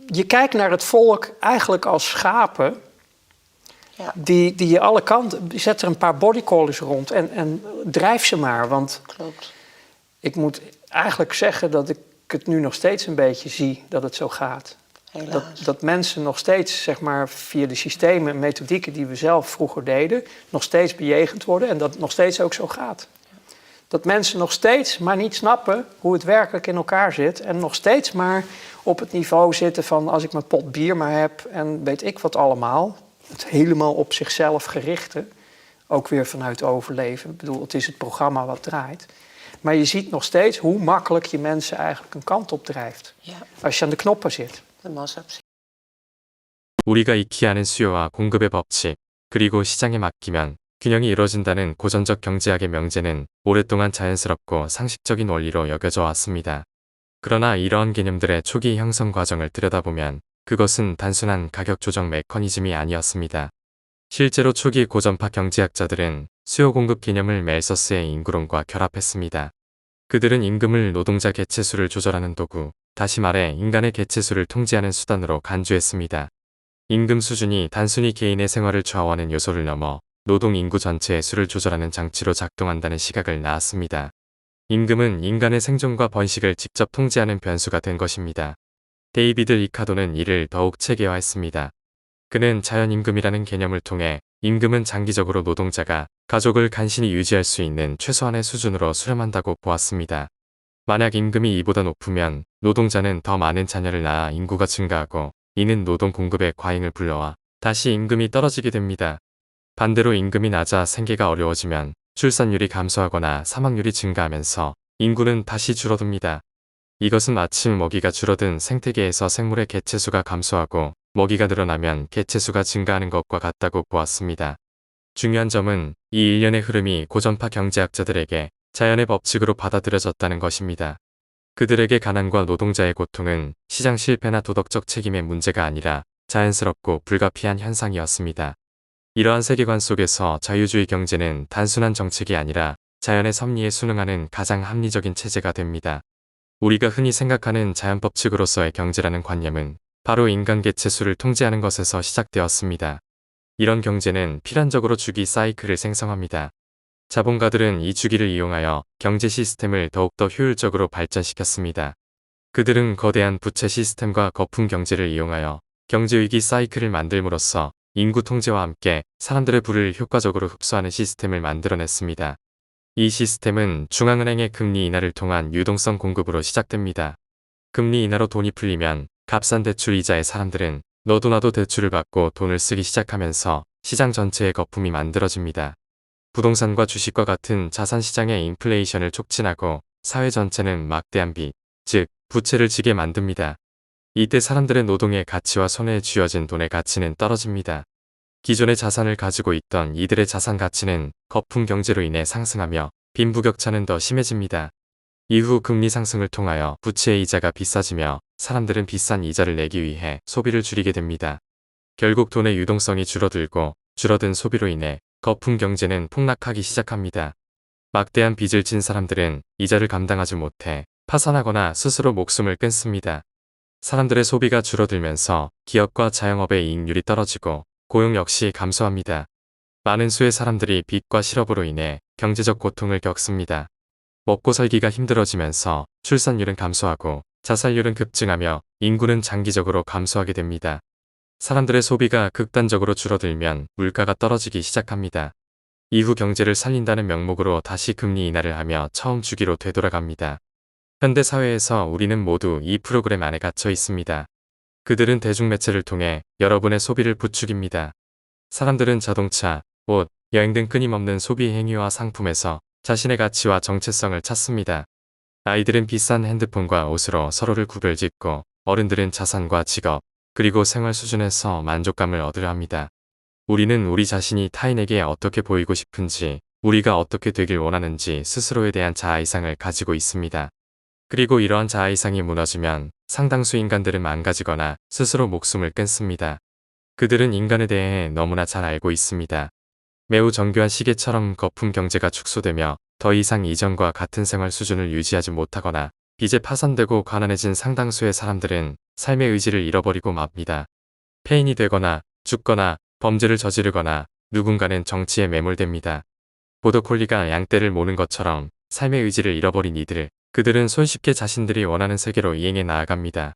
je kijkt naar het volk eigenlijk als schapen. Ja. Die je alle kanten... Zet er een paar bodycollars rond en drijf ze maar. Want Klopt. ik moet eigenlijk zeggen dat ik het nu nog steeds een beetje zie dat het zo gaat. Helaas. Dat mensen nog steeds, zeg maar, via de systemen en methodieken die we zelf vroeger deden, nog steeds bejegend worden en dat het nog steeds ook zo gaat. Dat mensen nog steeds maar niet snappen hoe het werkelijk in elkaar zit en nog steeds maar op het niveau zitten van als ik mijn pot bier maar heb en weet ik wat allemaal. Het helemaal op zichzelf gerichte, ook weer vanuit overleven. Ik bedoel, het is het programma wat draait. Maar je ziet nog steeds hoe makkelijk je mensen eigenlijk een kant op drijft. Ja, Als je aan de knoppen zit. de massa. 우리가 익히 아는 수요와 공급의 법칙, 그리고 시장에 맡기면 균형이 이루어진다는 고전적 경제학의 명제는 오랫동안 자연스럽고 상식적인 원리로 여겨져 왔습니다. 그러나 이러한 개념들의 초기 형성 과정을 들여다보면 그것은 단순한 가격 조정 메커니즘이 아니었습니다. 실제로 초기 고전파 경제학자들은 수요 공급 개념을 멜서스의 인구론과 결합했습니다. 그들은 임금을 노동자 개체수를 조절하는 도구, 다시 말해 인간의 개체수를 통제하는 수단으로 간주했습니다. 임금 수준이 단순히 개인의 생활을 좌우하는 요소를 넘어 노동 인구 전체의 수를 조절하는 장치로 작동한다는 시각을 낳았습니다. 임금은 인간의 생존과 번식을 직접 통제하는 변수가 된 것입니다. 데이비드 리카도는 이를 더욱 체계화했습니다. 그는 자연임금이라는 개념을 통해 임금은 장기적으로 노동자가 가족을 간신히 유지할 수 있는 최소한의 수준으로 수렴한다고 보았습니다. 만약 임금이 이보다 높으면 노동자는 더 많은 자녀를 낳아 인구가 증가하고 이는 노동 공급의 과잉을 불러와 다시 임금이 떨어지게 됩니다. 반대로 임금이 낮아 생계가 어려워지면 출산율이 감소하거나 사망률이 증가하면서 인구는 다시 줄어듭니다. 이것은 마침 먹이가 줄어든 생태계에서 생물의 개체수가 감소하고 먹이가 늘어나면 개체수가 증가하는 것과 같다고 보았습니다. 중요한 점은 이 일련의 흐름이 고전파 경제학자들에게 자연의 법칙으로 받아들여졌다는 것입니다. 그들에게 가난과 노동자의 고통은 시장 실패나 도덕적 책임의 문제가 아니라 자연스럽고 불가피한 현상이었습니다. 이러한 세계관 속에서 자유주의 경제는 단순한 정책이 아니라 자연의 섭리에 순응하는 가장 합리적인 체제가 됩니다. 우리가 흔히 생각하는 자연 법칙으로서의 경제라는 관념은 바로 인간 개체수를 통제하는 것에서 시작되었습니다. 이런 경제는 필연적으로 주기 사이클을 생성합니다. 자본가들은 이 주기를 이용하여 경제 시스템을 더욱더 효율적으로 발전시켰습니다. 그들은 거대한 부채 시스템과 거품 경제를 이용하여 경제위기 사이클을 만들므로써 인구 통제와 함께 사람들의 부를 효과적으로 흡수하는 시스템을 만들어냈습니다. 이 시스템은 중앙은행의 금리 인하를 통한 유동성 공급으로 시작됩니다. 금리 인하로 돈이 풀리면 값싼 대출 이자의 사람들은 너도 나도 대출을 받고 돈을 쓰기 시작하면서 시장 전체의 거품이 만들어집니다. 부동산과 주식과 같은 자산 시장의 인플레이션을 촉진하고 사회 전체는 막대한 빚, 즉 부채를 지게 만듭니다. 이때 사람들의 노동의 가치와 손에 쥐어진 돈의 가치는 떨어집니다. 기존의 자산을 가지고 있던 이들의 자산 가치는 거품 경제로 인해 상승하며 빈부격차는 더 심해집니다. 이후 금리 상승을 통하여 부채의 이자가 비싸지며 사람들은 비싼 이자를 내기 위해 소비를 줄이게 됩니다. 결국 돈의 유동성이 줄어들고 줄어든 소비로 인해 거품 경제는 폭락하기 시작합니다. 막대한 빚을 진 사람들은 이자를 감당하지 못해 파산하거나 스스로 목숨을 끊습니다. 사람들의 소비가 줄어들면서 기업과 자영업의 이익률이 떨어지고 고용 역시 감소합니다. 많은 수의 사람들이 빚과 실업으로 인해 경제적 고통을 겪습니다. 먹고 살기가 힘들어지면서 출산율은 감소하고 자살률은 급증하며 인구는 장기적으로 감소하게 됩니다. 사람들의 소비가 극단적으로 줄어들면 물가가 떨어지기 시작합니다. 이후 경제를 살린다는 명목으로 다시 금리 인하를 하며 처음 주기로 되돌아갑니다. 현대 사회에서 우리는 모두 이 프로그램 안에 갇혀 있습니다. 그들은 대중매체를 통해 여러분의 소비를 부추깁니다. 사람들은 자동차, 옷, 여행 등 끊임없는 소비 행위와 상품에서 자신의 가치와 정체성을 찾습니다. 아이들은 비싼 핸드폰과 옷으로 서로를 구별짓고 어른들은 자산과 직업, 그리고 생활 수준에서 만족감을 얻으려 합니다. 우리는 우리 자신이 타인에게 어떻게 보이고 싶은지, 우리가 어떻게 되길 원하는지 스스로에 대한 자아이상을 가지고 있습니다. 그리고 이러한 자아이상이 무너지면 상당수 인간들은 망가지거나 스스로 목숨을 끊습니다. 그들은 인간에 대해 너무나 잘 알고 있습니다. 매우 정교한 시계처럼 거품 경제가 축소되며 더 이상 이전과 같은 생활 수준을 유지하지 못하거나 빚에 파산되고 가난해진 상당수의 사람들은 삶의 의지를 잃어버리고 맙니다. 폐인이 되거나 죽거나 범죄를 저지르거나 누군가는 정치에 매몰됩니다. 보더콜리가 양떼를 모는 것처럼 삶의 의지를 잃어버린 그들은 손쉽게 자신들이 원하는 세계로 이행해 나아갑니다.